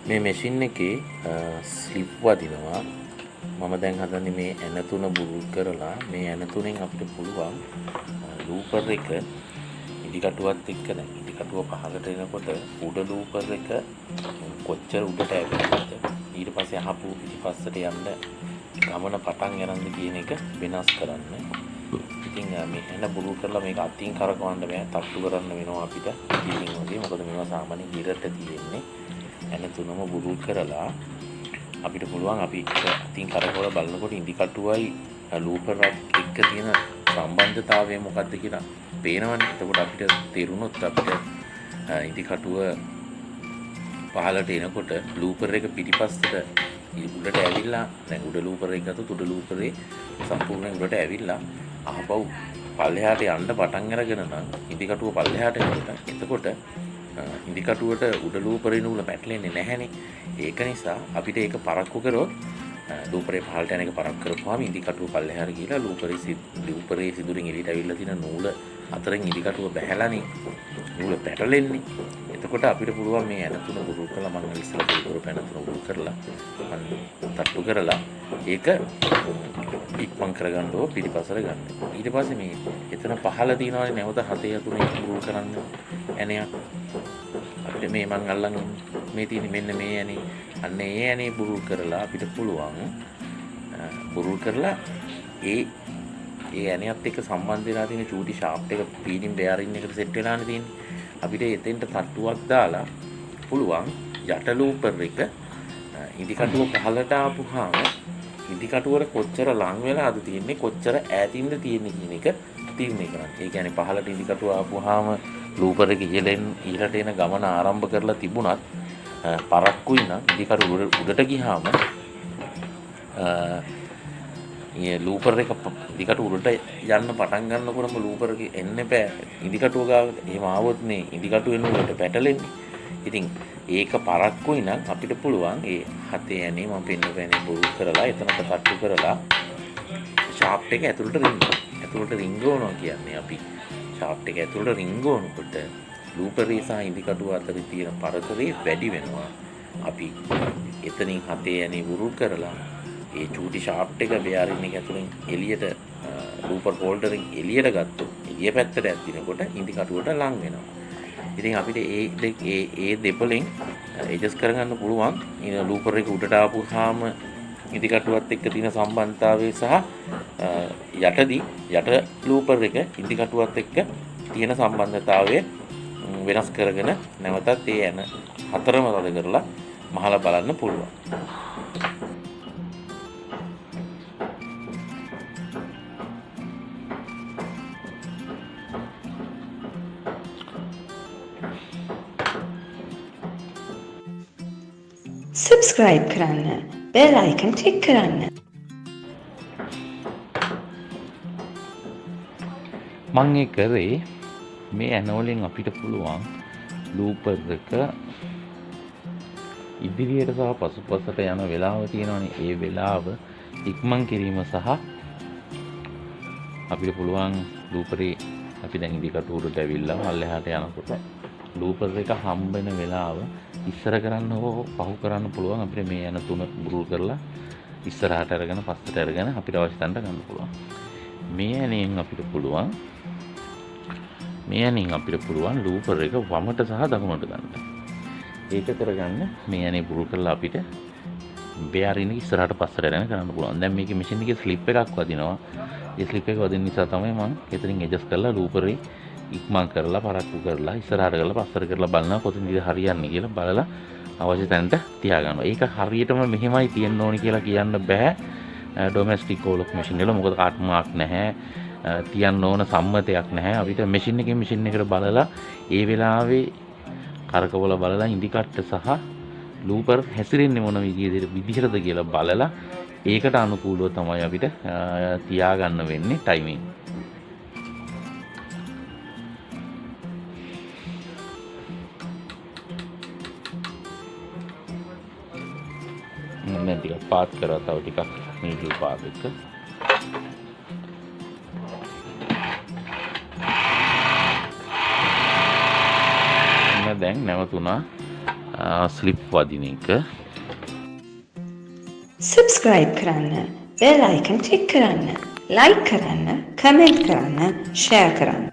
මේ මැෂින් එකේ ස්ලිප් වදිනවා. මම දැන් හදන්නේ මේ ඇන තුන බුරුල් කරලා මේ ඇන තුනෙන් අපිට පුළුවන් ලූපර් එක ඉදිකටුවත් එක්ක දැන් ඉදිකටුව පහළට එනකොට උඩ ලූපර් එක කොච්චර උඩට ඇවිල්ලාද ඊට පස්සේ අහපු පිටිපස්සට යන්න ගමන පටන් ගන්නද කියන එක වෙනස් කරන්න. ඉතින් මේ ඇන බුරුල් කරලා මේක අතින් කරකවන්න බෑ, තට්ටු කරන්න වෙනවා අපිට කීලින් වගේ. මොකද මේවා සාමාන්‍ය ගිරට තියෙන්නේ. ඇන තුනම බුරුල් කරලා අපිට පුළුවන් අපි අතින් කරකවලා බලනකොට ඉන්ඩිකටුවයි ලූපර් එක්ක තියෙන සම්බන්ධතාවය මොකක්ද කියලා පේනවනේ. එතකොට අපිට තේරුණොත් අපිට ඉන්ඩිකටුව පහළට එනකොට ලූපර් එක පිටිපස්සට උඩට ඇවිල්ලා දැන් උඩ ලූපර් එක ගත්තොත් උඩ ලූපරේ සම්පූර්ණයෙන් උඩට ඇවිල්ලා ආපහු පල්ලෙහාට යන්න පටන් අරගෙන නම් ඉන්ඩිකටුව පල්ලෙහාට යනකොට එතකොට ඉන්ඩිකටුවට උඩ ලූපරේ නූල පැටලෙන්නේ නැහැනේ. ඒක නිසා අපිට ඒක පරක්කු කරොත් ලූපරේ පහළට යන එක පරක්කු කරපුවාම ඉන්ඩිකටුව පල්ලෙහාට ගිහලා ලූපරේ සිදුරින් එළියට අවිල්ලා තියෙන නූල අතරින් ඉන්ඩිකටුව බැහැලානේ නූල පැටලෙන්නේ. එතකොට අපිට පුළුවන් මේ ඇන තුන බුරුල් කරලා මම ඉස්සෙල්ලා බුරුල් පැන තුන බුරුල් කරලා මම තට්ටු කරලා ඒක ඉක්මන් කරගන්න ඕ පිටිපස්සට ගන්න. ඊට පස්සේ මේ එතන පහළ තියනවානේ නැවත 7 බුරුල් කරන්න ඇනයක්. අපිට මේ මං අල්ලන් මේ තියෙන මෙන්න මේ ඇනේ අන්න ඒ ඇනේ බුරුල් කරලා අපිට පුළුවන් බුරුල් කරලා ඒ ඇණයත් එක්ක සම්බන්ධ වෙලා තියෙන චූටි ෂාෆ්ට් එක පීඩින් බෙයාරින් එකට සෙට් වෙලානේ තියෙන්නේ. අපිට එතෙන්ට තට්ටුවක් දාලා පුළුවන් යට ලූපර් එක ඉදිකටුව පහළට ආපුහාම ඉදිකටුවට කොච්චර ලං වෙලාද තියෙන්නේ කොච්චර ඈතින්ද තියෙන්නේ කියන එක තීරණය කරන්න. ඒ කියන්නේ පහළට ඉදිකටුව ආපුහාම ලූපර් එක ඉහළට එන ගමන ආරම්භ කරලා තිබුණත් පරක්කුයි නම් ඉදිකටුව උඩට ගියාම ලූපර් එක ඉදිකටුව උඩට යන්න පටන් ගන්නකොටම ලූපර් එක එන්න බෑ ඉදිකටුව ගාවට. එහෙම ආවොත් නේ ඉදිකටුවේ නූලට පැටලෙන්නේ. ඉතින් ඒක පරක්කුයි නම් අපිට පුළුවන් ඒ හතේ ඇනේ මම පෙන්නපෑනේ බුරුල් කරලා එතනට තට්ටු කරලා ෂාෆ්ට් එක ඇතුළට රිංගවනවා කියන්නේ අපි ෂාෆ්ට් එක ඇතුළට රිංගවනකොට ලූපරේ සහ ඉදිකටුව අතර තියෙන පරතරය වැඩි වෙනවා. අපි එතනින් හතේ ඇනේ බුරුල් කරලා ඒ චූටි ෂාෆ්ට් එක බෙයාරින් එක ඇතුලෙන් එළියට ලූපර් හෝල්ඩරෙන් එළියට ගත්තොත් එළිය පැත්තට ඇද්දිනකොට ඉන්ඩිකටුවට ලං වෙනවා. ඉතින් අපිට ඒ දෙපලෙන් ඇඩ්ජස්ට් කරගන්න පුළුවන්. ඉතින් ලූපර් එක උඩට ආපුවාම ඉන්ඩිකටුවත් එක්ක තියෙන සම්බන්ධතාවය සහ යට ලූපර් එක ඉන්ඩිකටුවත් එක්ක තියෙන සම්බන්ධතාවය වෙනස් කරගෙන නැවතත් ඒ යන හතරම තද කරලා මහලා බලන්න පුළුවන්. subscribe කරන්න bell icon click කරන්න. මම ඒ කරේ මේ ඇනෝලෙන් අපිට පුළුවන් ලූපර් එක ඉදිරියට සහ පසුපසට යන වෙලාව තියෙනවානේ. ඒ වෙලාව ඉක්මන් කිරීම සහ අපිට පුළුවන් ලූපරේ අපි දැන් ඉදිකටුවට ඇවිල්ලා පල්ලෙහාට යනකොට ලූපර් එක හම්බ වෙන වෙලාව ඉස්සර කරන්න හෝ පහු කරන්න පුළුවන්. අපිට මේ යන තුන බුරුල් කරලා ඉස්සරහට අරගෙන පස්සට අරගෙන අපිට අවශ්‍ය තැනට ගන්න පුළුවන්. මේ ඇණෙන් අපිට පුළුවන් ලූපර් එක වමට සහ දකුණට ගන්න. ඒක කරගන්න මේ ඇණේ බුරුල් කරලා අපිට බෙයාරින් එක ඉස්සරහට පස්සට අරගෙන කරන්න පුළුවන්. දැන් මේකේ මැෂින් එකේ ස්ලිප් එකක් වදිනවා. ඒ ස්ලිප් එක වදින නිසා තමයි මම එතනින් ඇඩ්ජස්ට් කරලා ලූපරේ ඉක්මන් කරලා පරක්කු කරලා ඉස්සරහට කරලා පස්සට කරලා බලනවා කොතනද හරියන්නේ කියලා බලලා අවශ්‍ය තැනට තියාගන්නවා. ඒක හරියටම මෙහෙමයි තියෙන්න ඕනි කියලා කියන්න බෑ ඩොමෙස්ටික් ඕලොක් මැෂින් වල. මොකද කාට් මාක් නැහැ, තියන්න ඕන සම්මතයක් නැහැ. අපිට මැෂින් එකෙන් මැෂින් එකට බලලා ඒ වෙලාවේ කරකවල බලලා ඉන්ඩිකටර් සහ ලූපර් හැසිරෙන්නේ මොන විදිහටද කියලා බලලා ඒකට අනුකූලව තමයි අපිට තියාගන්න වෙන්නේ ටයිමින්. දැන් ටිකක් පාත් කරලා තව ටිකක් නීඩල් පාත් එක දැන් නැවතුණා ස්ලිප් වදින එක. subscribe කරන්න, bell icon click කරන්න, like කරන්න, comment කරන්න, share කරන්න.